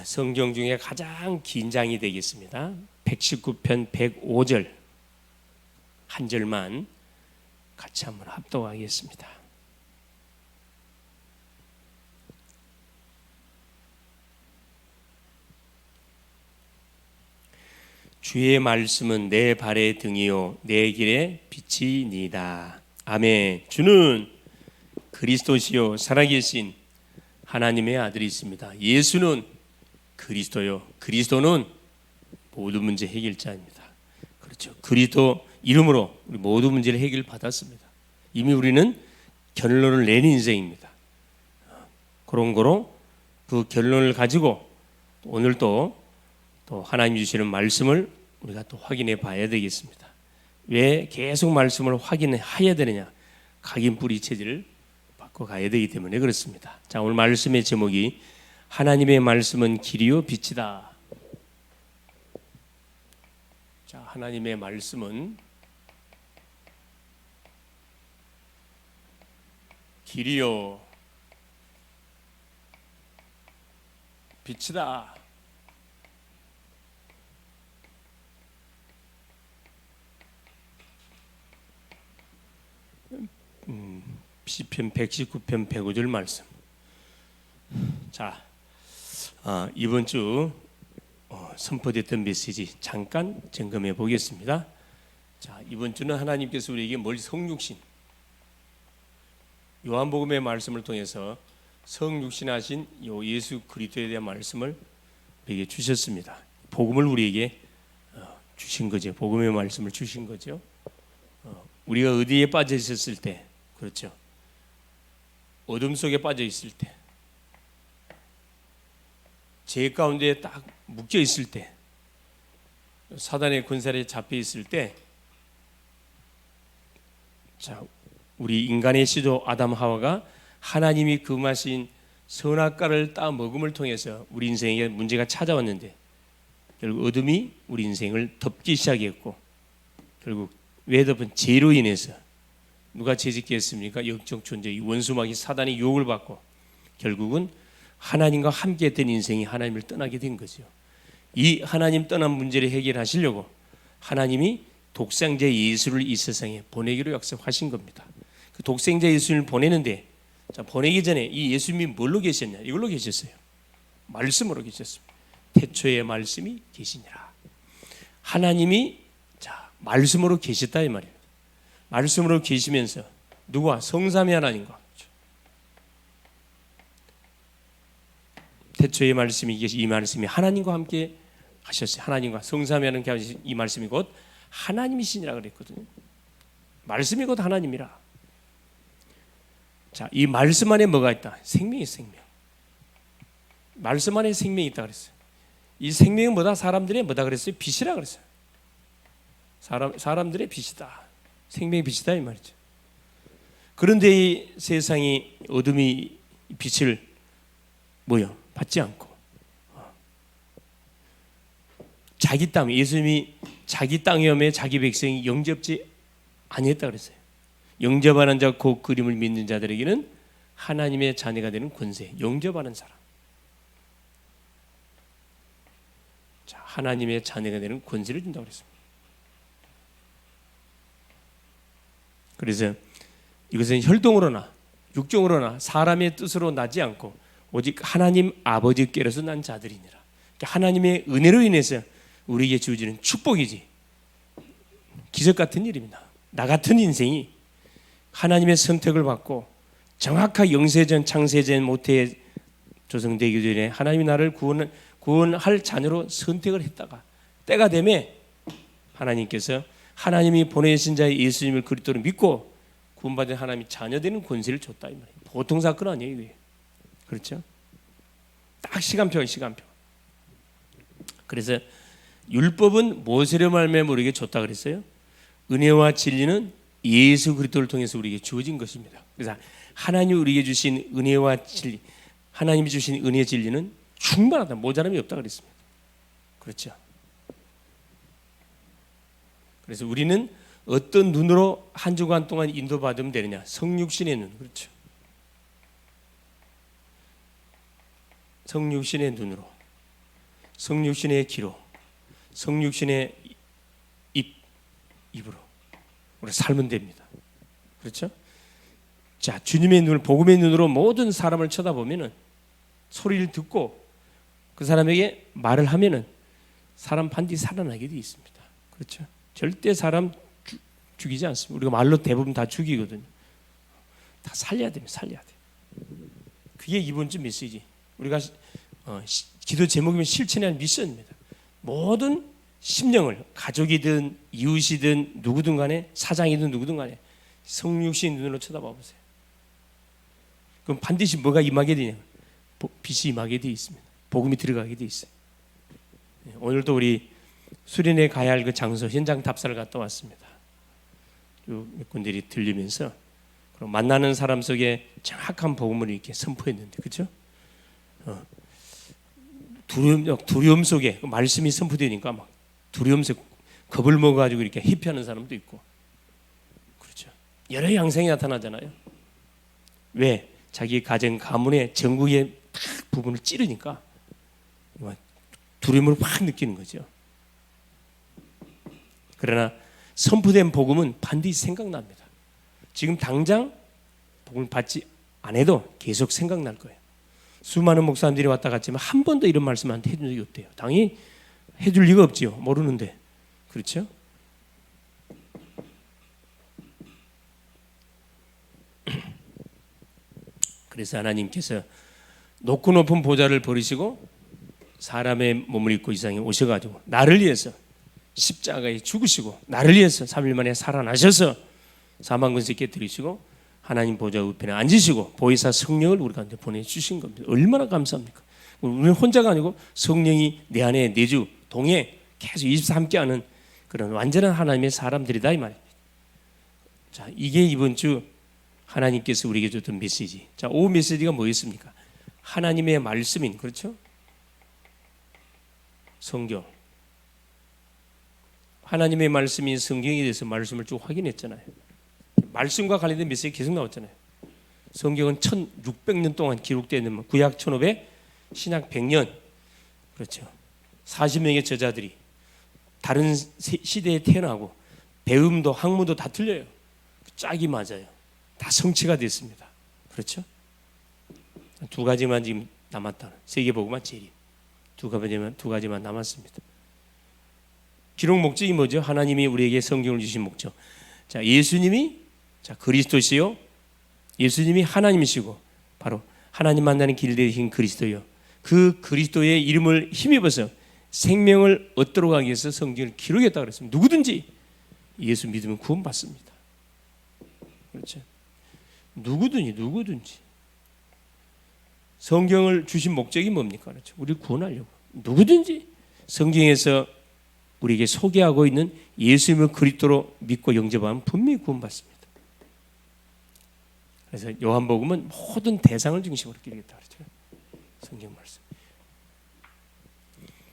성경 중에 가장 긴 장이 되겠습니다. 119편 105절 한 절만 같이 한번 합독하겠습니다. 주의 말씀은 내 발의 등이요 내 길의 빛이니이다. 아멘. 주는 그리스도시요 살아계신 하나님의 아들이십니다. 예수는 그리스도요, 그리스도는 모든 문제 해결자입니다. 그렇죠. 그리스도 이름으로 우리 모든 문제를 해결받았습니다. 이미 우리는 결론을 낸 인생입니다. 그런 거로 그 결론을 가지고 오늘 또 하나님 주시는 말씀을 우리가 또 확인해 봐야 되겠습니다. 왜 계속 말씀을 확인해야 되느냐? 각인 뿌리 체질을 바꿔 가야 되기 때문에 그렇습니다. 자, 오늘 말씀의 제목이 하나님의 말씀은 길이요 빛이다. 자, 하나님의 말씀은 길이요 빛이다. 시편 119편 105절 말씀. 자, 이번 주 선포됐던 메시지 잠깐 점검해 보겠습니다. 자, 이번 주는 하나님께서 우리에게 성육신, 요한복음의 말씀을 통해서 성육신하신 요 예수 그리스도에 대한 말씀을 우리에게 주셨습니다. 복음을 우리에게 주신 거죠. 복음의 말씀을 주신 거죠. 우리가 어디에 빠져 있었을 때, 그렇죠. 어둠 속에 빠져 있을 때, 죄 가운데 딱 묶여 있을 때, 사단의 권세에 잡혀 있을 때, 자, 우리 인간의 시조 아담 하와가 하나님이 금하신 선악과를 따 먹음을 통해서 우리 인생에 문제가 찾아왔는데, 결국 어둠이 우리 인생을 덮기 시작했고, 결국 왜 덮은 죄로 인해서 누가 죄짓게 했습니까? 영적 존재, 이 원수마귀 사단의 유혹을 받고 결국은 하나님과 함께 했던 인생이 하나님을 떠나게 된 거죠. 이 하나님 떠난 문제를 해결하시려고 하나님이 독생자 예수를 이 세상에 보내기로 약속하신 겁니다. 그 독생자 예수를 보내는데, 자, 보내기 전에 이 예수님이 뭘로 계셨냐? 이걸로 계셨어요. 말씀으로 계셨습니다. 태초에 말씀이 계시니라. 하나님이 말씀으로 계셨다 이 말이에요. 말씀으로 계시면서 누구와? 성삼위 하나님과. 태초의 말씀이 이 말씀이 하나님과 함께 하셨어요. 하나님과 성삼위 하나님께 하신 이 말씀이 곧 하나님이시니라 그랬거든요. 말씀이 곧 하나님이라. 자, 이 말씀 안에 뭐가 있다? 생명이 생명. 말씀 안에 생명이 있다 그랬어요. 이 생명은 뭐다? 사람들이 뭐다 그랬어요? 빛이라 그랬어요. 사람들의 빛이다. 생명의 빛이다 이 말이죠. 그런데 이 세상이 어둠이 빛을 받지 않고 자기 땅, 예수님이 자기 땅이오매 자기 백성이 영접지 아니했다 그랬어요. 영접하는 자 곧 그림을 믿는 자들에게는 하나님의 자녀가 되는 권세, 영접하는 사람. 자, 하나님의 자녀가 되는 권세를 준다고 그랬습니다. 그래서 이것은 혈통으로나 육정으로나 사람의 뜻으로 나지 않고 오직 하나님 아버지께로서 난 자들이니라. 그러니까 하나님의 은혜로 인해서 우리에게 주어지는 축복이지 기적 같은 일입니다. 나 같은 인생이 하나님의 선택을 받고 정확하게 영세전 창세전 모태에 조성되기 전에 하나님이 나를 구원할 자녀로 선택을 했다가 때가 되면 하나님께서 하나님이 보내신 자의 예수님을 그리스도를 믿고 구원받은 하나님이 자녀되는 권세를 줬다 이 말이에요. 보통 사건 아니에요 이게. 그렇죠? 딱 시간표. 그래서 율법은 무엇으로 말미암아 우리에게 줬다 그랬어요? 은혜와 진리는 예수 그리스도를 통해서 우리에게 주어진 것입니다. 그래서 하나님이 우리에게 주신 은혜와 진리, 하나님이 주신 은혜의 진리는 충만하다, 모자람이 없다 그랬습니다. 그렇죠? 그래서 우리는 어떤 눈으로 한 주간 동안 인도받으면 되느냐? 성육신의 눈. 그렇죠. 성육신의 눈으로. 성육신의 귀로, 성육신의 입으로 우리 살면 됩니다. 그렇죠? 자, 주님의 눈을, 복음의 눈으로 모든 사람을 쳐다보면은, 소리를 듣고 그 사람에게 말을 하면은 사람 반드시 살아나게 되어 있습니다. 그렇죠? 절대 사람 죽이지 않습니다. 우리가 말로 대부분 다 죽이거든요. 다 살려야 됩니다. 살려야 돼. 그게 이번 주 메시지. 우리가 기도 제목이면 실천해야 할 미션입니다. 모든 심령을, 가족이든 이웃이든 누구든 간에, 사장이든 누구든 간에 성육신 눈으로 쳐다봐 보세요. 그럼 반드시 뭐가 임하게 되냐? 빛이 임하게 되어 있습니다. 복음이 들어가게 되어 있어요. 오늘도 우리 수련회 가야 할 그 장소 현장 답사를 갔다 왔습니다. 몇 군데리 들리면서 만나는 사람 속에 정확한 복음을 이렇게 선포했는데, 그렇죠? 두려움 속에 말씀이 선포되니까 막 두려움 속에 겁을 먹어가지고 이렇게 회피하는 사람도 있고, 그렇죠? 여러 양상이 나타나잖아요. 왜? 자기 가정 가문의 전국의 부분을 찌르니까 두려움을 확 느끼는 거죠. 그러나 선포된 복음은 반드시 생각납니다. 지금 당장 복음을 받지 않아도 계속 생각날 거예요. 수많은 목사님들이 왔다 갔지만 한 번도 이런 말씀 안 해준 적이 없대요. 당연히 해줄 리가 없지요. 모르는데. 그렇죠? 그래서 하나님께서 높고 높은 보좌를 버리시고 사람의 몸을 입고 이 세상에 오셔가지고 나를 위해서 십자가에 죽으시고 나를 위해서 3일 만에 살아나셔서 사망권세 깨뜨리시고 하나님 보좌 우편에 앉으시고 보혜사 성령을 우리 가운데 보내주신 겁니다. 얼마나 감사합니까? 우리는 혼자가 아니고 성령이 내 안에 내주 동해 계속 24 함께하는 그런 완전한 하나님의 사람들이다 이 말입니다. 자, 이게 이번 주 하나님께서 우리에게 줬던 메시지. 자, 오후 메시지가 뭐였습니까? 하나님의 말씀인, 그렇죠? 성경. 하나님의 말씀인 성경에 대해서 말씀을 쭉 확인했잖아요. 말씀과 관련된 메시지 계속 나왔잖아요. 성경은 1600년 동안 기록되어 있는 구약 1500, 신약 100년. 그렇죠. 40명의 저자들이 다른 시대에 태어나고 배움도 학문도 다 틀려요. 짝이 맞아요. 다 성취가 됐습니다. 그렇죠? 두 가지만 지금 남았다. 세계복음만 재림. 두 가지만 남았습니다. 기록 목적이 뭐죠? 하나님이 우리에게 성경을 주신 목적. 자, 예수님이 그리스도시요. 예수님이 하나님이시고 바로 하나님 만나는 길 되신 그리스도요. 그 그리스도의 이름을 힘입어서 생명을 얻도록 하기 위해서 성경을 기록했다고 그랬습니다. 누구든지 예수 믿으면 구원받습니다. 그렇죠? 누구든지 성경을 주신 목적이 뭡니까? 그렇죠? 우리를 구원하려고. 누구든지 성경에서 우리에게 소개하고 있는 예수님을 그리스도로 믿고 영접하면 분명히 구원받습니다. 그래서 요한복음은 모든 대상을 중심으로 기록했다 그랬죠. 성경 말씀.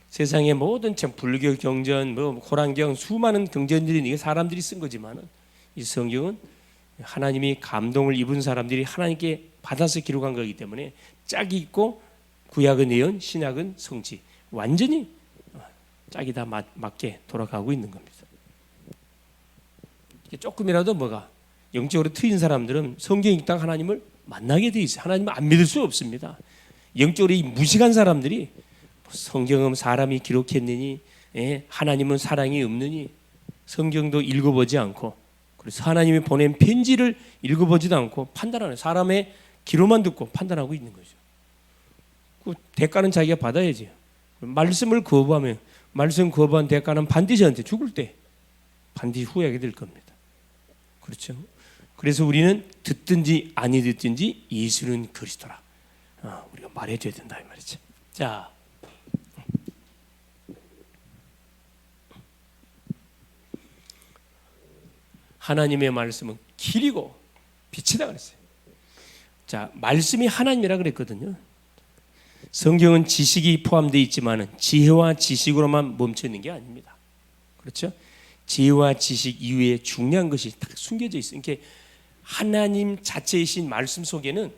세상의 모든 참 불교 경전, 호랑경 수많은 경전들이 이게 사람들이 쓴 거지만은 이 성경은 하나님이 감동을 입은 사람들이 하나님께 받아서 기록한 거기 때문에 짝이 있고 구약은 예언, 신약은 성취. 완전히 짝이 다 맞게 돌아가고 있는 겁니다. 조금이라도 뭐가 영적으로 트인 사람들은 성경 읽다가 하나님을 만나게 돼 있어요. 하나님을 안 믿을 수 없습니다. 영적으로 이 무식한 사람들이 성경은 사람이 기록했느니, 하나님은 사랑이 없느니, 성경도 읽어보지 않고, 그래서 하나님이 보낸 편지를 읽어보지도 않고 판단하는, 사람의 기로만 듣고 판단하고 있는 거죠. 그 대가는 자기가 받아야지. 말씀을 거부하면, 말씀 거부한 대가는 반드시 한테 죽을 때 반드시 후회하게 될 겁니다. 그렇죠? 그래서 우리는 듣든지 아니 듣든지 예수는 그리스도라. 우리가 말해줘야 된다 이 말이죠. 자, 하나님의 말씀은 길이고 빛이다 그랬어요. 자, 말씀이 하나님이라 그랬거든요. 성경은 지식이 포함되어 있지만은 지혜와 지식으로만 멈춰 있는 게 아닙니다. 그렇죠? 지혜와 지식 이후에 중요한 것이 딱 숨겨져 있어요. 이렇게 하나님 자체이신 말씀 속에는,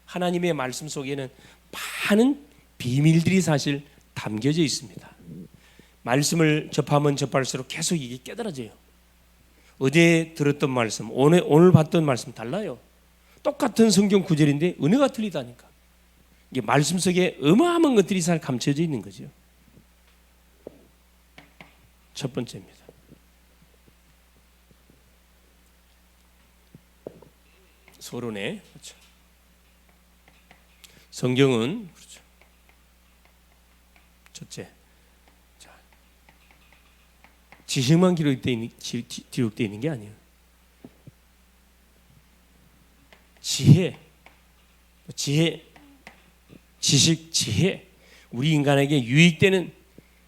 하나님의 말씀 속에는 많은 비밀들이 사실 담겨져 있습니다. 말씀을 접하면 접할수록 계속 이게 깨달아져요. 어제 들었던 말씀, 오늘 봤던 말씀 달라요. 똑같은 성경 구절인데 은혜가 틀리다니까. 이게 말씀 속에 어마어마한 것들이 잘 감춰져 있는 거죠. 첫 번째입니다. 서론에 그렇죠. 성경은 그렇죠. 첫째, 자, 지식만 기록되어 있는 게 아니에요. 지혜, 지식, 지혜, 우리 인간에게 유익되는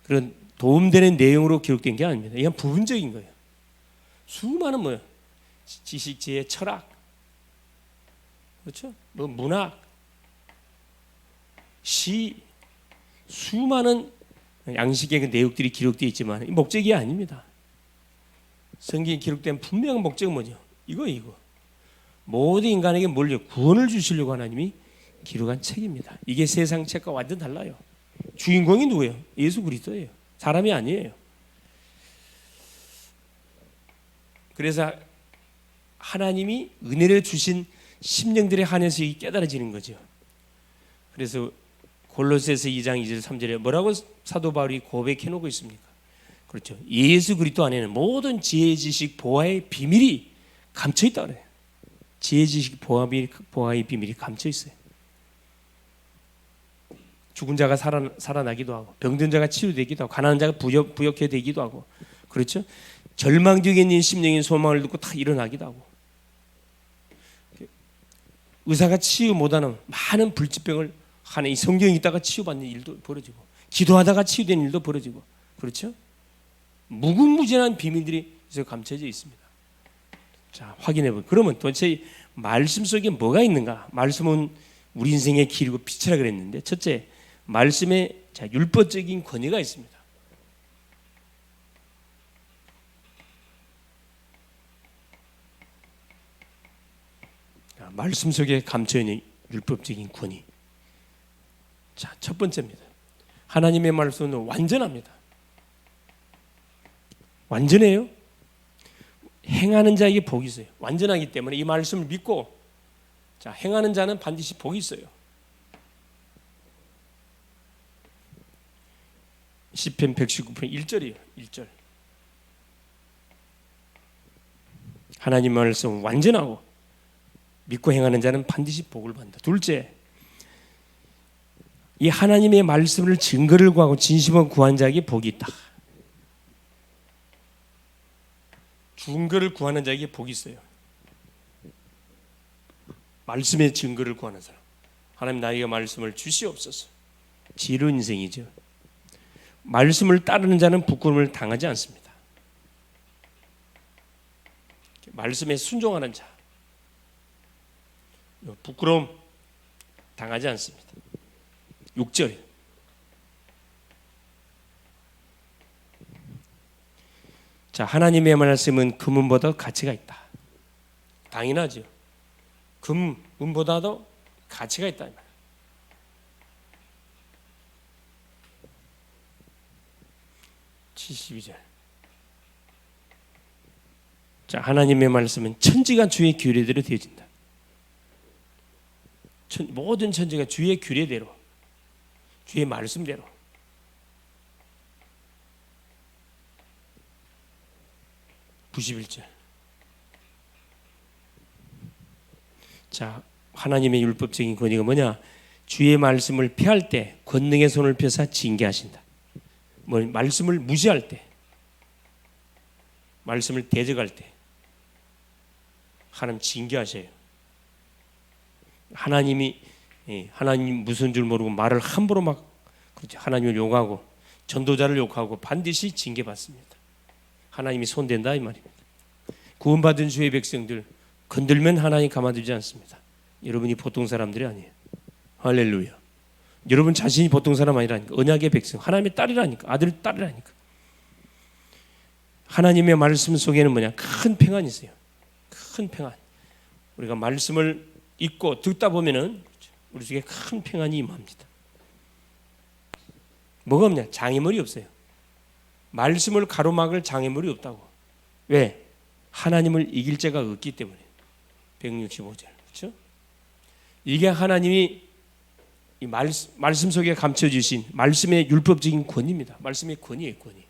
그런 도움되는 내용으로 기록된 게 아닙니다. 이건 부분적인 거예요. 수많은 뭐예요? 지식, 지혜, 철학, 그렇죠? 뭐 문학, 시, 수많은 양식의 그 내용들이 기록되어 있지만 이 목적이 아닙니다. 성경에 기록된 분명한 목적은 뭐죠? 이거. 모든 인간에게 뭘요? 구원을 주시려고 하나님이 기록한 책입니다. 이게 세상 책과 완전 달라요. 주인공이 누구예요? 예수 그리스도예요. 사람이 아니에요. 그래서 하나님이 은혜를 주신 심령들에 한해서 깨달아지는 거죠. 그래서 골로새서 2장 2절 3절에 뭐라고 사도 바울이 고백해 놓고 있습니까? 그렇죠. 예수 그리스도 안에는 모든 지혜, 지식, 보화의 비밀이 감춰 있다 그래요. 지혜, 지식, 보화의 비밀이 감춰 있어요. 죽은 자가 살아나기도 하고, 병든 자가 치유되기도 하고, 가난한 자가 부욕해 되기도 하고, 그렇죠? 절망 중에 있는 심령의 소망을 듣고 다 일어나기도 하고, 의사가 치유 못하는 많은 불치병을 하는 이 성경에 있다가 치유받는 일도 벌어지고, 기도하다가 치유되는 일도 벌어지고, 그렇죠? 무궁무진한 비밀들이 감춰져 있습니다. 자, 확인해 보세요. 그러면 도대체 말씀 속에 뭐가 있는가? 말씀은 우리 인생의 길이고 빛이라 그랬는데, 첫째, 말씀에 율법적인 권위가 있습니다. 말씀 속에 감춰 있는 율법적인 권위. 자, 첫 번째입니다. 하나님의 말씀은 완전합니다. 완전해요. 행하는 자에게 복이 있어요. 완전하기 때문에 이 말씀을 믿고 자, 행하는 자는 반드시 복이 있어요. 시편 119편 1절이에요. 1절. 하나님 말씀은 완전하고 믿고 행하는 자는 반드시 복을 받는다. 둘째, 이 하나님의 말씀을 증거를 구하고 진심으로 구한 자에게 복이 있다. 증거를 구하는 자에게 복이 있어요. 말씀의 증거를 구하는 사람. 하나님 나에게 말씀을 주시옵소서. 지혜로운 인생이죠. 말씀을 따르는 자는 부끄러움을 당하지 않습니다. 말씀에 순종하는 자, 부끄러움 당하지 않습니다. 6절. 자, 하나님의 말씀은 금은보다 가치가 있다. 당연하죠. 금은보다도 가치가 있다. 72절. 자, 하나님의 말씀은 천지가 주의 규례대로 되어진다. 모든 천지가 주의 규례대로, 주의 말씀대로. (91절) 자, 하나님의 율법적인 권위가 뭐냐? 주의 말씀을 피할 때 권능의 손을 펴사 징계하신다. 뭐 말씀을 무시할 때, 말씀을 대적할 때 하나님 징계하셔요. 하나님 무슨 줄 모르고 말을 함부로 막 하나님을 욕하고 전도자를 욕하고 반드시 징계받습니다. 하나님이 손댄다 이 말입니다. 구원받은 주의 백성들 건들면 하나님 가만두지 않습니다. 여러분이 보통 사람들이 아니에요. 할렐루야. 여러분 자신이 보통 사람 아니라니까. 언약의 백성, 하나님의 딸이라니까. 아들, 딸이라니까. 하나님의 말씀 속에는 뭐냐? 큰 평안이 있어요. 큰 평안. 우리가 말씀을 읽고 듣다 보면은 우리 속에 큰 평안이 임합니다. 뭐가 없냐? 장애물이 없어요. 말씀을 가로막을 장애물이 없다고. 왜? 하나님을 이길 자가 없기 때문에. 165절. 그렇죠? 이게 하나님이 이 말씀 속에 감춰 주신 말씀의 율법적인 권위입니다. 말씀의 권위예요, 권위.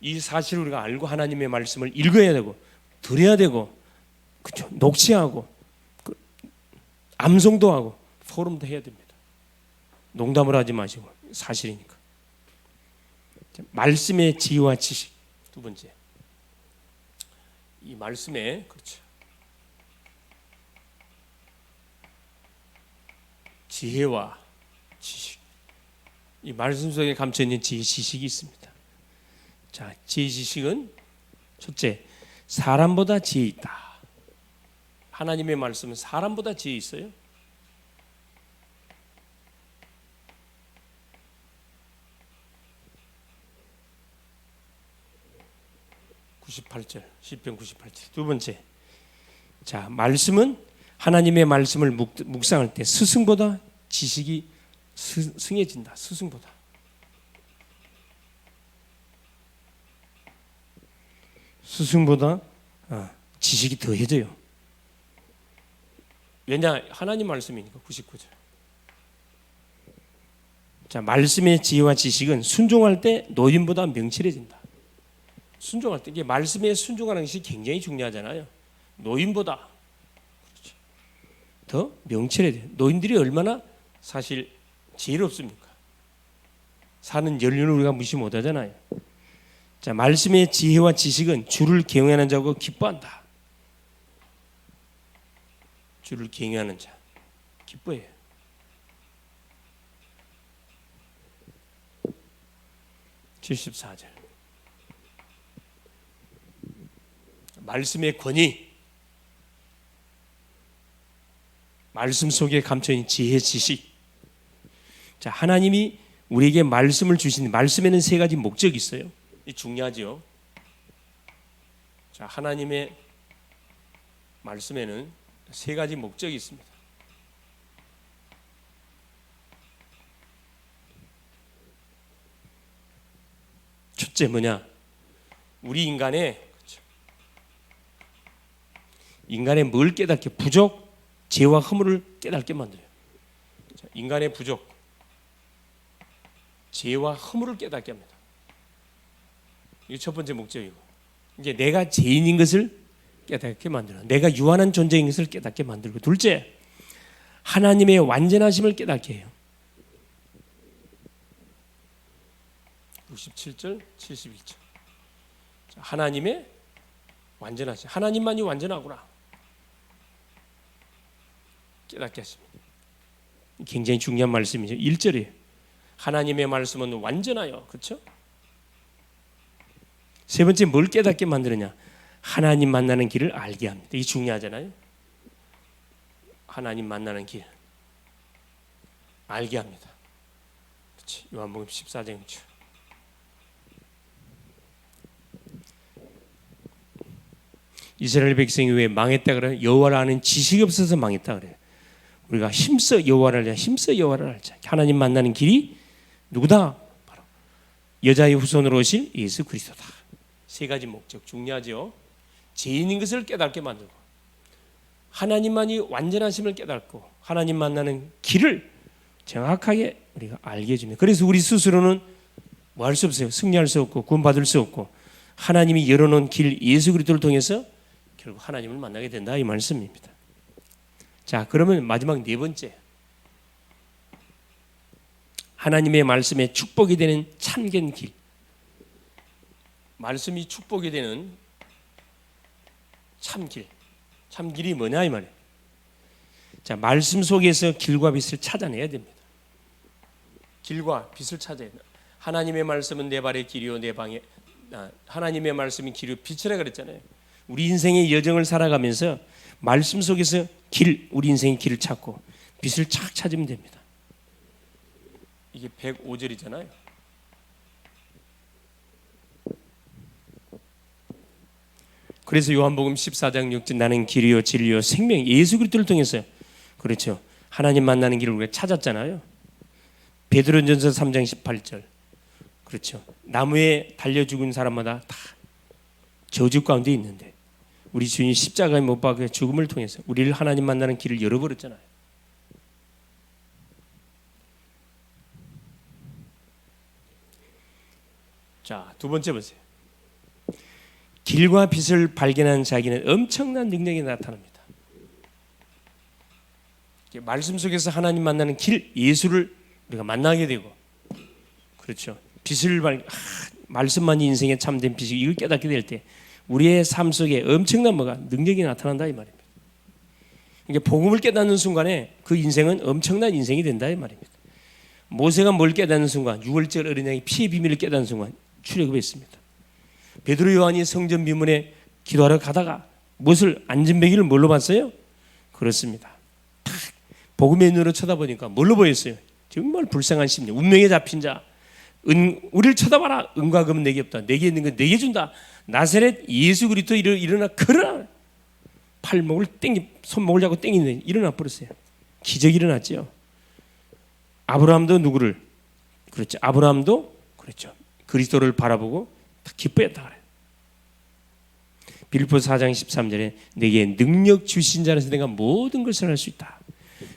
이 사실을 우리가 알고 하나님의 말씀을 읽어야 되고 들어야 되고, 그렇죠? 녹취하고 암송도 하고 포럼도 해야 됩니다. 농담을 하지 마시고 사실이니까. 말씀의 지혜와 지식. 두 번째, 이 말씀에, 그렇죠, 지혜와 지식. 이 말씀 속에 감춰 있는 지혜, 지식이 있습니다. 자, 지혜, 지식은 첫째, 사람보다 지혜 있다. 하나님의 말씀은 사람보다 지혜 있어요. 시편 98절. 두 번째, 자, 말씀은 하나님의 말씀을 묵상할 때 스승보다 지식이 승해진다. 스승보다. 스승보다 지식이 더해져요. 왜냐? 하나님 말씀이니까. 99절. 자, 말씀의 지혜와 지식은 순종할 때 노인보다 명철해진다. 순종할 때, 이게 말씀에 순종하는 것이 굉장히 중요하잖아요. 노인보다, 그렇죠, 더 명철해져요. 노인들이 얼마나 사실 지혜롭습니까? 사는 연륜을 우리가 무시 못하잖아요. 자, 말씀의 지혜와 지식은 주를 경외하는 자고 기뻐한다. 주를 경외하는 자 기뻐해요. (74절) 말씀의 권위, 말씀 속에 감춰있는 지혜, 지식. 자, 하나님이 우리에게 말씀을 주신, 말씀에는 세 가지 목적이 있어요. 이 중요하죠. 자, 하나님의 말씀에는 세 가지 목적이 있습니다. 첫째 뭐냐? 우리 인간의 뭘 깨닫게? 부족, 죄와 허물을 깨닫게 만들어요. 자, 인간의 부족, 죄와 허물을 깨닫게 합니다. 이게 첫 번째 목적이고, 이제 내가 죄인인 것을 깨닫게 만들어, 내가 유한한 존재인 것을 깨닫게 만들고, 둘째, 하나님의 완전하심을 깨닫게 해요. 67절, 72절. 하나님의 완전하심, 하나님만이 완전하구나 깨닫게 하십니다. 굉장히 중요한 말씀이죠. 1절이에요. 하나님의 말씀은 완전하여, 그렇죠? 세 번째, 뭘 깨닫게 만드느냐? 하나님 만나는 길을 알게 합니다. 이게 중요하잖아요. 하나님 만나는 길 알게 합니다. 그렇지? 요한복음 14장 6절. 이스라엘 백성이 왜 망했다 그래요? 여호와를 아는 지식이 없어서 망했다 그래요. 우리가 힘써 여호와를 알자. 힘써 여호와를 알자. 하나님 만나는 길이 누구다? 바로 여자의 후손으로 오실 예수 그리스도다. 세 가지 목적 중요하죠. 죄인인 것을 깨닫게 만들고, 하나님만이 완전하심을 깨닫고, 하나님 만나는 길을 정확하게 우리가 알게 해줍니다. 그래서 우리 스스로는 뭐 할 수 없어요. 승리할 수 없고 구원받을 수 없고, 하나님이 열어놓은 길 예수 그리스도를 통해서 결국 하나님을 만나게 된다, 이 말씀입니다. 자, 그러면 마지막 네 번째, 하나님의 말씀에 축복이 되는 참된 길. 말씀이 축복이 되는 참길. 참길이 뭐냐 이 말이에요. 자, 말씀 속에서 길과 빛을 찾아내야 됩니다. 길과 빛을 찾아야 돼요. 하나님의 말씀은 내 발의 길이요 내 방의, 하나님의 말씀이 길이요 빛이라 그랬잖아요. 우리 인생의 여정을 살아가면서 말씀 속에서 우리 인생의 길을 찾고 빛을 착 찾으면 됩니다. 이게 105절이잖아요. 그래서 요한복음 14장 6절 나는 길이요 진리요 생명, 예수 그리스도를 통해서, 그렇죠, 하나님 만나는 길을 우리가 찾았잖아요. 베드로전서 3장 18절. 그렇죠. 나무에 달려 죽은 사람마다 다 저주 가운데 있는데 우리 주님이 십자가에 못 박혀 죽음을 통해서 우리를 하나님 만나는 길을 열어버렸잖아요. 자, 두 번째 보세요. 길과 빛을 발견한 자에게는 엄청난 능력이 나타납니다. 말씀 속에서 하나님 만나는 길, 예수를 우리가 만나게 되고, 그렇죠. 빛을 말씀만이 인생의 참된 빛이 이걸 깨닫게 될 때 우리의 삶 속에 엄청난 능력이 나타난다 이 말입니다. 이게 복음을 깨닫는 순간에 그 인생은 엄청난 인생이 된다 이 말입니다. 모세가 뭘 깨닫는 순간, 6월절 어린 양이 피의 비밀을 깨닫는 순간 출애굽했습니다. 베드로 요한이 성전 비문에 기도하러 가다가 무엇을 안전뱅이를 뭘로 봤어요? 그렇습니다. 탁 복음의 눈으로 쳐다보니까 뭘로 보였어요? 정말 불쌍한 심령, 운명에 잡힌 자. 우리를 쳐다봐라. 은과 금은 내게 없다. 내게 있는 건 내게 준다. 나사렛 예수 그리스도 일어나 걸어라. 팔목을 손목을 잡고 땡기는데 일어나 버렸어요. 기적이 일어났죠. 아브라함도 누구를? 그렇죠. 아브라함도 그렇죠. 그리스도를 바라보고 다 기뻐했다 그래요. 빌립보서 4장 13절에 내게 능력 주신 자라서 내가 모든 것을 할 수 있다.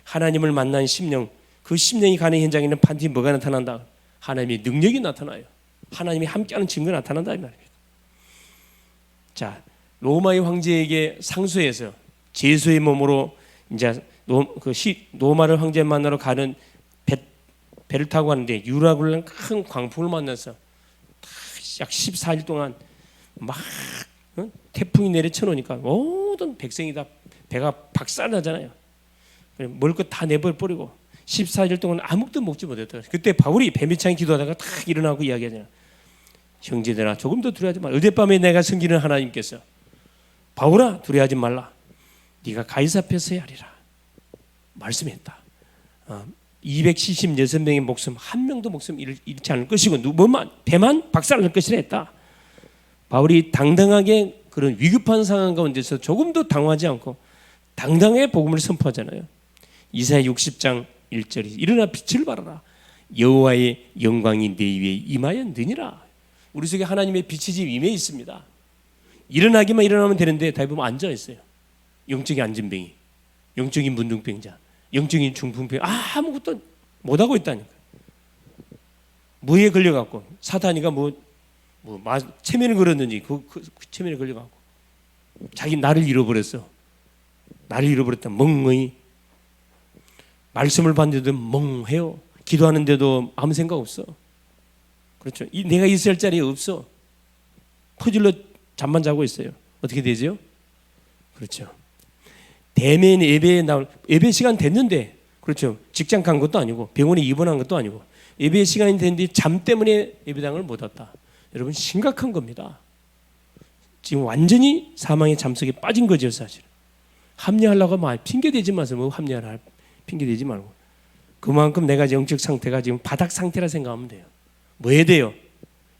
하나님을 만난 심령, 그 심령이 가는 현장에는 반드시 뭐가 나타난다? 하나님의 능력이 나타나요. 하나님이 함께하는 증거가 나타난다 이 말입니다. 자, 로마의 황제에게 상소해서 제수의 몸으로 이제 노마를 황제 만나러 가는 배를 타고 가는데 유라굴란 큰 광풍을 만나서 약 14일 동안 막 태풍이 내려쳐 놓으니까 모든 백성이 다 배가 박살나잖아요. 먹을 것 다 내버려버리고 14일 동안 아무것도 먹지 못했다. 그때 바울이 배미창에 기도하다가 탁 일어나고 이야기하잖아요. 형제들아 조금 더 두려워하지 말라. 어젯밤에 내가 섬기는 하나님께서 바울아 두려워하지 말라. 네가 가이사 앞에서 해야 하리라 말씀했다. 276명의 목숨 한 명도 목숨 잃지 않을 것이고 배만 박살날 것이라 했다. 바울이 당당하게 그런 위급한 상황 가운데서 조금도 당황하지 않고 당당하게 복음을 선포하잖아요. 이사야 60장 1절이 일어나 빛을 발하라. 여호와의 영광이 내 위에 임하였느니라. 우리 속에 하나님의 빛이 지금 임해 있습니다. 일어나기만 일어나면 되는데 대부분 앉아 있어요. 영적인 안진뱅이, 영적인 문둥병자, 영적인 중풍병 아무것도 못하고 있다니까. 뭐에 걸려갖고 사탄이가 체면을 걸었는지 그 체면에 걸려갖고 자기 나를 잃어버렸어. 나를 잃어버렸다. 멍멍이 말씀을 받는데도 멍해요. 기도하는데도 아무 생각 없어. 그렇죠. 내가 있어야 할 자리에 없어. 퍼질러 잠만 자고 있어요. 어떻게 되죠? 그렇죠. 대면 예배에 나올 예배 시간 됐는데 그렇죠. 직장 간 것도 아니고 병원에 입원한 것도 아니고 예배 시간이 됐는데 잠 때문에 예배당을 못 왔다. 여러분 심각한 겁니다. 지금 완전히 사망의 잠 속에 빠진 거죠 사실. 합리하려고 하면 핑계 대지 마세요. 합리하라 핑계 대지 말고 그만큼 내가 영적 상태가 지금 바닥 상태라 생각하면 돼요. 뭐 해야 돼요?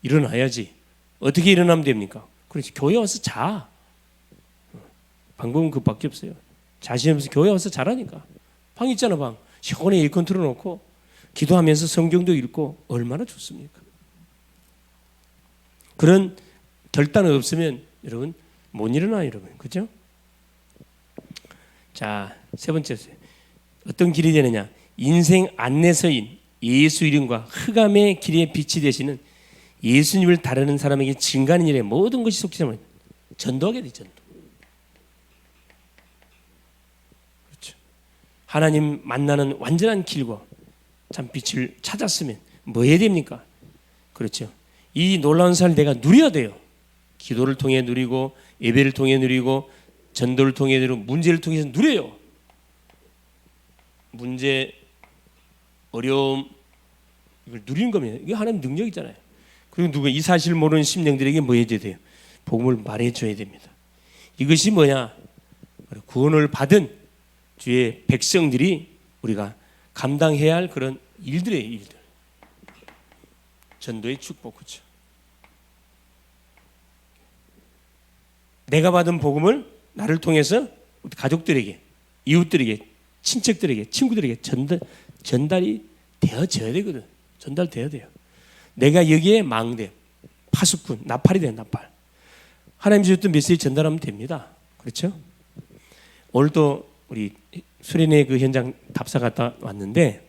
일어나야지. 어떻게 일어나면 됩니까? 그렇지 교회 와서 자. 방법은 그밖에 없어요. 자신 없어서 교회 와서 자라니까. 방 있잖아 방. 시원히 에어컨 틀어놓고 기도하면서 성경도 읽고 얼마나 좋습니까? 그런 결단 없으면 여러분 못 일어나요 여러분. 그죠? 자, 세 번째 어떤 길이 되느냐? 인생 안내서인 예수 이름과 흑암의 길의 빛이 되시는 예수님을 다루는 사람에게 증가하는 일에 모든 것이 속히자면 전도하게 되죠. 그렇죠. 하나님 만나는 완전한 길과 참 빛을 찾았으면 뭐 해야 됩니까? 그렇죠. 이 놀라운 사를 내가 누려야 돼요. 기도를 통해 누리고 예배를 통해 누리고 전도를 통해 누리고 문제를 통해서 누려요. 문제, 어려움 이걸 누리는 겁니다. 이게 하나님 능력이잖아요. 그리고 이 사실을 모르는 심령들에게 뭐 해야 돼요? 복음을 말해줘야 됩니다. 이것이 뭐냐? 구원을 받은 주의 백성들이 우리가 감당해야 할 그런 일들의 일들. 전도의 축복, 그렇죠? 내가 받은 복음을 나를 통해서 가족들에게, 이웃들에게, 친척들에게, 친구들에게 전달이 되어져야 되거든. 전달돼야 돼요. 내가 여기에 망대, 파수꾼, 나팔이 돼, 나팔. 하나님 주셨던 메시지 전달하면 됩니다. 그렇죠? 오늘 또 우리 수련회 그 현장 답사 갔다 왔는데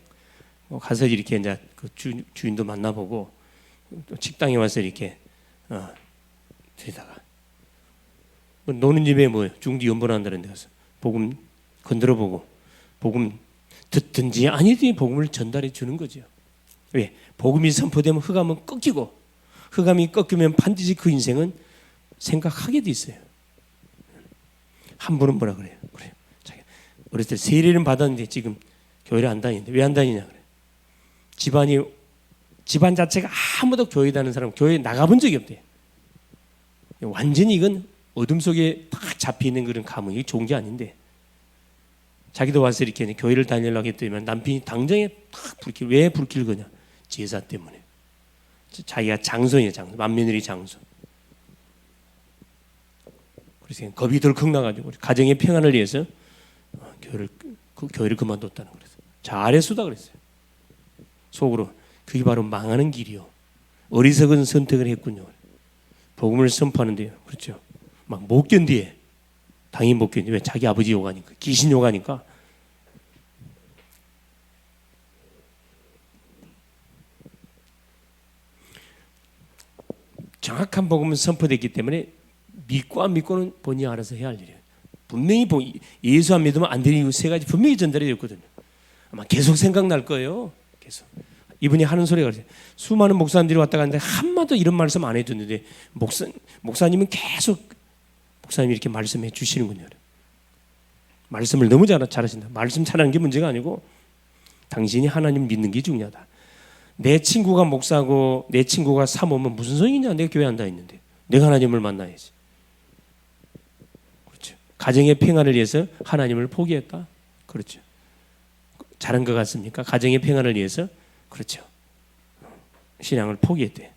가서 이렇게 이제 그 주인도 만나보고 또 식당에 와서 이렇게 들다가 노는 집에 뭐 중디 연보한다는 데 가서 복음 건드려보고 복음 듣든지 아니든지 복음을 전달해 주는 거죠. 왜? 복음이 선포되면 흑암은 꺾이고 흑암이 꺾이면 반드시 그 인생은 생각하게 돼 있어요. 한 분은 뭐라 그래요? 그래요. 자기 어렸을 때 세례는 받았는데 지금 교회를 안 다니는데 왜 안 다니냐 그래. 집안 자체가 아무도 교회 다니는 사람 교회 나가본 적이 없대요. 완전히 이건 어둠 속에 딱 잡혀 있는 그런 감흥이 좋은 게 아닌데 자기도 와서 이렇게 교회를 다니려고 했더니만 남편이 당장에 탁 불길 왜 불길 거냐 제사 때문에 자기가 장손이에요. 장손 만며느리 장손. 그래서 겁이 덜컥 나가지고 가정의 평안을 위해서 교회를 그만뒀다는 거예요. 잘했수다 그랬어요. 속으로 그게 바로 망하는 길이요. 어리석은 선택을 했군요. 복음을 선포하는데요. 그렇죠. 막 못 견디해. 당연히 못 견디. 왜? 자기 아버지 욕하니까. 귀신 욕하니까. 정확한 복음은 선포됐기 때문에 믿고 안 믿고는 본인이 알아서 해야 할 일이에요. 분명히 예수 안 믿으면 안 되는 이유 세 가지 분명히 전달이 됐거든요. 아마 계속 생각날 거예요. 계속. 이분이 하는 소리가 그래요. 수많은 목사님들이 왔다 갔는데 한마디도 이런 말씀 안 해줬는데 목사님은 계속 목사님이 이렇게 말씀해 주시는군요. 말씀을 너무 잘하신다. 말씀 잘하는 게 문제가 아니고 당신이 하나님 믿는 게 중요하다. 내 친구가 목사고 내 친구가 사모면 무슨 소용이냐. 내가 교회 안 다니는데 내가 하나님을 만나야지. 그렇죠. 가정의 평안을 위해서 하나님을 포기했다. 그렇죠. 잘한 것 같습니까? 가정의 평안을 위해서 그렇죠. 신앙을 포기했대.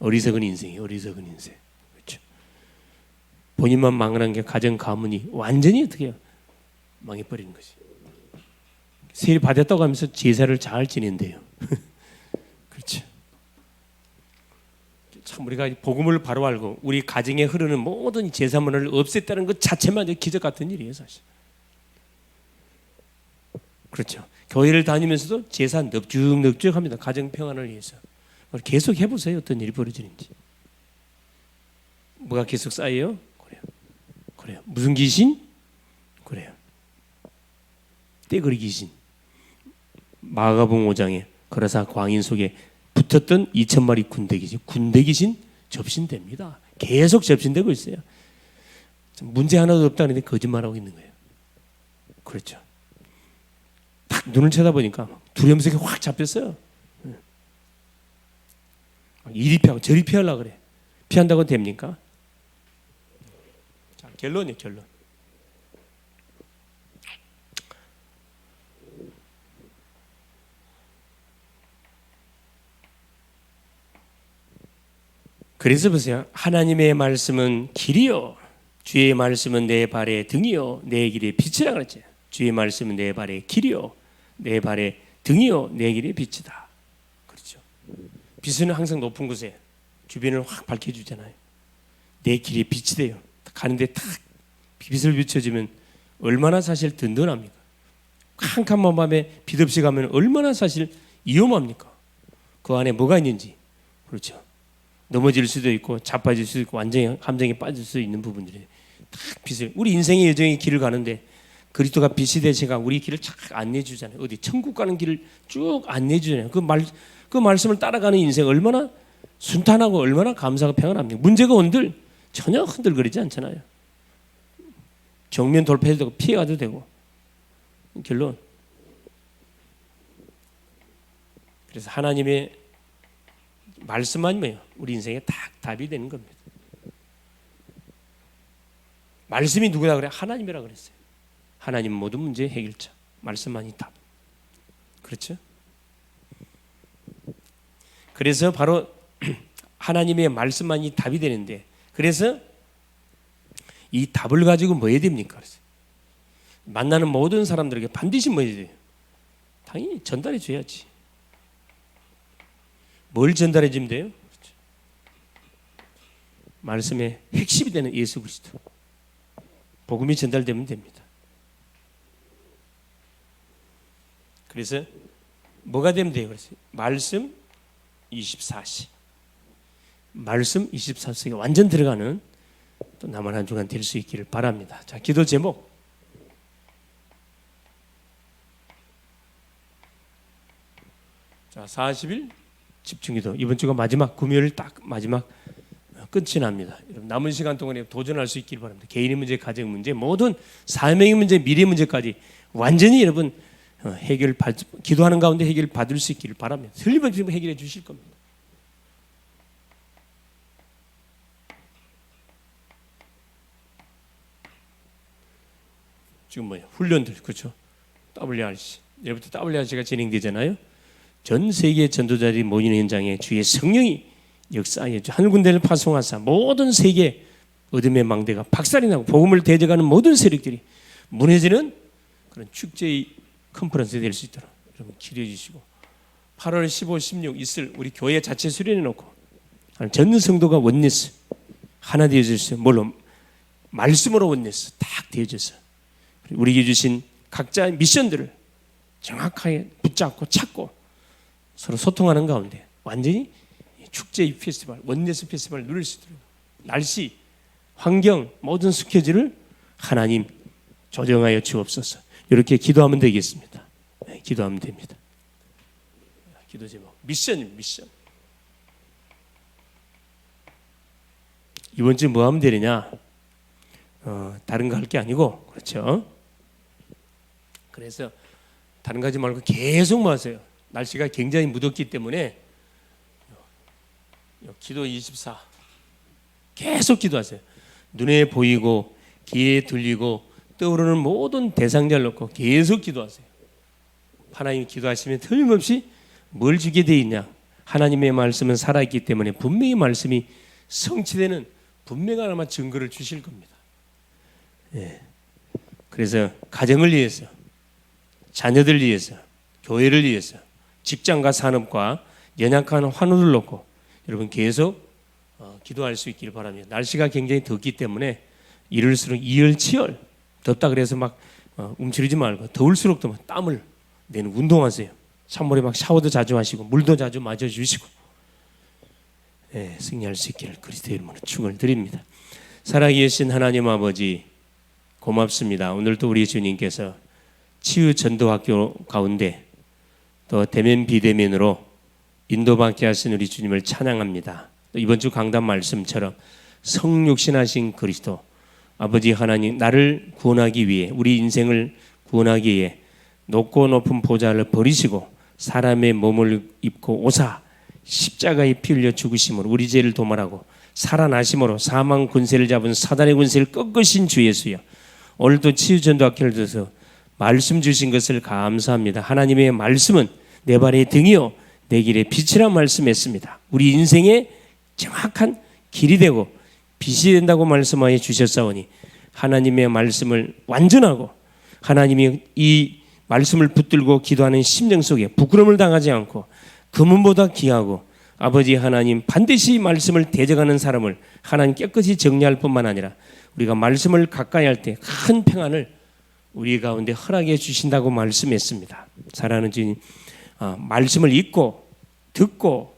어리석은 인생이에요. 어리석은 인생. 그렇죠. 본인만 망한 게 가정 가문이 완전히 어떻게 해요? 망해버리는 거지. 세례 받았다고 하면서 제사를 잘 지낸대요. 그렇죠. 참 우리가 복음을 바로 알고 우리 가정에 흐르는 모든 제사문을 없앴다는 것 자체만 기적 같은 일이에요, 사실. 그렇죠. 교회를 다니면서도 제사 넙죽넙죽합니다. 가정 평안을 위해서. 계속 해보세요. 어떤 일이 벌어지는지. 뭐가 계속 쌓여요? 그래요. 무슨 귀신? 그래요. 떼거리 귀신. 마가복음 5장에 거라사 광인 속에 붙었던 2,000마리 군대 귀신. 군대 귀신 접신됩니다. 계속 접신되고 있어요. 문제 하나도 없다는데 거짓말하고 있는 거예요. 그렇죠. 딱 눈을 쳐다보니까 두려움 속에 확 잡혔어요. 이리 피하고 저리 피하려고 그래. 피한다고 됩니까? 자, 결론이에요. 결론. 그래서 보세요. 하나님의 말씀은 길이요 주의 말씀은 내 발의 등이요 내 길의 빛이라 그랬죠. 주의 말씀은 내 발의 길이요 내 발의 등이요 내 길의 빛이다. 그렇죠. 빛은 항상 높은 곳에 주변을 확 밝혀주잖아요. 내 길의 빛이 돼요. 가는데 탁 빛을 비춰주면 얼마나 사실 든든합니까? 캄캄한 밤에 빛 없이 가면 얼마나 사실 위험합니까? 그 안에 뭐가 있는지. 그렇죠. 넘어질 수도 있고 자빠질 수도 있고 완전히 감정에 빠질 수 있는 부분들이 딱 빛을. 우리 인생의 여정의 길을 가는데 그리스도가 빛이 되시가 우리 길을 쫙 안내해 주잖아요. 어디 천국 가는 길을 쭉 안내해 주잖아요. 그 말씀을 따라가는 인생 얼마나 순탄하고 얼마나 감사하고 평안합니까? 문제가 온들 전혀 흔들거리지 않잖아요. 정면 돌파해도 되고 피해가도 되고. 결론. 그래서 하나님의 말씀만이면 우리 인생에 딱 답이 되는 겁니다. 말씀이 누구다 그래? 하나님이라 그랬어요. 하나님 모든 문제의 해결자. 말씀만이 답. 그렇죠? 그래서 바로 하나님의 말씀만이 답이 되는데 그래서 이 답을 가지고 뭐 해야 됩니까? 그래서 만나는 모든 사람들에게 반드시 뭐 해야 돼요? 당연히 전달해 줘야지. 뭘 전달해 주면 돼요? 그렇죠. 말씀의 핵심이 되는 예수 그리스도, 복음이 전달되면 됩니다. 그래서 뭐가 되면 돼요? 그래서 말씀 24시, 말씀 24시가 완전 들어가는 또 남은 한 주간 될 수 있기를 바랍니다. 자, 기도 제목. 자, 40일 집중기도. 이번 주가 마지막 금요일 딱 마지막 끝이 납니다. 여러분 남은 시간 동안에 도전할 수 있기를 바랍니다. 개인의 문제, 가정 문제, 모든 삶의 문제, 미래 문제까지 완전히 여러분 기도하는 가운데 해결 받을 수 있기를 바랍니다. 틀림없이 해결해 주실 겁니다. 지금 뭐예요? 훈련들, 그렇죠? WRC, 내일부터 WRC가 진행되잖아요. 전 세계 전도자들이 모이는 현장에 주의 성령이 역사하여 한 군데를 파송하사 모든 세계 어둠의 망대가 박살이 나고 복음을 대적하는 모든 세력들이 무너지는 그런 축제의 컨퍼런스 될 수 있도록 여러분 기도해 주시고, 8월 15, 16 있을 우리 교회 자체 수련해 놓고 전 성도가 원내스 하나 되어졌어요. 물론 말씀으로 원내스 딱 되어져서 우리에게 주신 각자의 미션들을 정확하게 붙잡고 찾고 서로 소통하는 가운데 완전히 축제의 페스티벌, 원내스 페스티벌을 누릴 수 있도록 날씨, 환경, 모든 스케줄을 하나님 조정하여 주옵소서. 이렇게 기도하면 되겠습니다. 네, 기도하면 됩니다. 기도 제목 미션입니다. 미션. 이번 주 뭐 하면 되느냐? 다른 거 할 게 아니고, 그렇죠? 그래서 다른 거 하지 말고 계속 뭐 하세요? 날씨가 굉장히 무덥기 때문에 기도 24 계속 기도하세요. 눈에 보이고 귀에 들리고 떠오르는 모든 대상자를 놓고 계속 기도하세요. 하나님 기도하시면 틀림없이 뭘 주게 돼 있냐? 하나님의 말씀은 살아있기 때문에 분명히 말씀이 성취되는 분명한 아마 증거를 주실 겁니다. 예. 그래서 가정을 위해서, 자녀들 위해서, 교회를 위해서, 직장과 산업과 연약한 환우를 놓고 여러분 계속 기도할 수 있기를 바랍니다. 날씨가 굉장히 덥기 때문에 이럴수록 이열치열, 덥다 그래서 막 움츠리지 말고 더울수록 또 땀을 내는 운동하세요. 찬물에 막 샤워도 자주 하시고 물도 자주 맞아주시고, 네, 승리할 수 있기를 그리스도의 이름으로 축원을 드립니다. 살아계신 하나님 아버지 고맙습니다. 오늘도 우리 주님께서 치유 전도학교 가운데 또 대면 비대면으로 인도받게 하신 우리 주님을 찬양합니다. 이번 주 강단 말씀처럼 성육신하신 그리스도 아버지 하나님, 나를 구원하기 위해, 우리 인생을 구원하기 위해 높고 높은 보좌를 버리시고 사람의 몸을 입고 오사 십자가에 피 흘려 죽으심으로 우리 죄를 도말하고 살아나심으로 사망 권세를 잡은 사단의 권세를 꺾으신 주 예수여, 오늘도 치유전도학교를 들어서 말씀 주신 것을 감사합니다. 하나님의 말씀은 내 발의 등이요 내 길의 빛이라 말씀했습니다. 우리 인생의 정확한 길이 되고 빛이 된다고 말씀하여 주셨사오니 하나님의 말씀을 완전하고 하나님이 이 말씀을 붙들고 기도하는 심령 속에 부끄러움을 당하지 않고 금은보다 귀하고 아버지 하나님 반드시 말씀을 대적하는 사람을 하나님 깨끗이 정리할 뿐만 아니라 우리가 말씀을 가까이 할 때 큰 평안을 우리 가운데 허락해 주신다고 말씀했습니다. 사랑하는 주님, 말씀을 읽고 듣고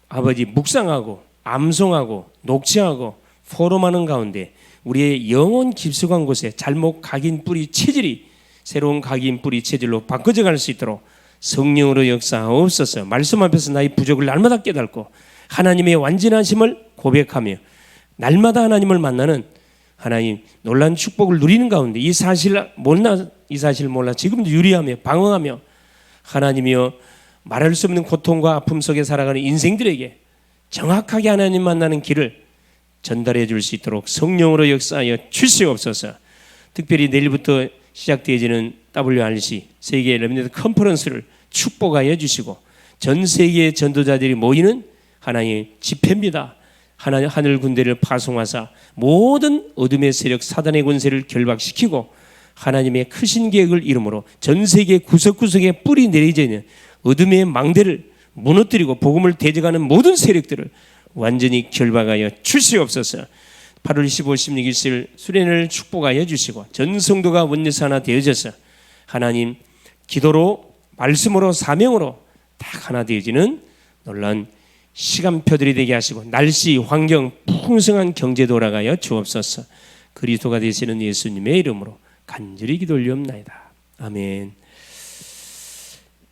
아버지 묵상하고 암송하고 녹취하고 포럼하는 가운데 우리의 영혼 깊숙한 곳에 잘못 각인 뿌리 체질이 새로운 각인 뿌리 체질로 바꿔져 갈 수 있도록 성령으로 역사하옵소서. 말씀 앞에서 나의 부족을 날마다 깨닫고 하나님의 완전하심을 고백하며 날마다 하나님을 만나는 하나님 놀라운 축복을 누리는 가운데 이 사실 몰라 지금도 유리하며 방황하며 하나님이여 말할 수 없는 고통과 아픔 속에 살아가는 인생들에게 정확하게 하나님 만나는 길을 전달해 줄 수 있도록 성령으로 역사하여 주시옵소서. 특별히 내일부터 시작되어지는 WRC 세계 레미넌트 컨퍼런스를 축복하여 주시고 전 세계의 전도자들이 모이는 하나님의 집회입니다. 하늘 군대를 파송하사 모든 어둠의 세력 사단의 권세를 결박시키고 하나님의 크신 계획을 이름으로 전 세계 구석구석에 뿌리 내리져 있는 어둠의 망대를 무너뜨리고 복음을 대적하는 모든 세력들을 완전히 결박하여 주시옵소서. 8월 15, 16일 수련을 축복하여 주시고 전 성도가 원내사 하나 되어져서 하나님 기도로 말씀으로 사명으로 딱 하나 되어지는 놀라운 시간표들이 되게 하시고 날씨 환경 풍성한 경제 돌아가여 주옵소서. 그리스도가 되시는 예수님의 이름으로 간절히 기도 올리옵나이다. 아멘.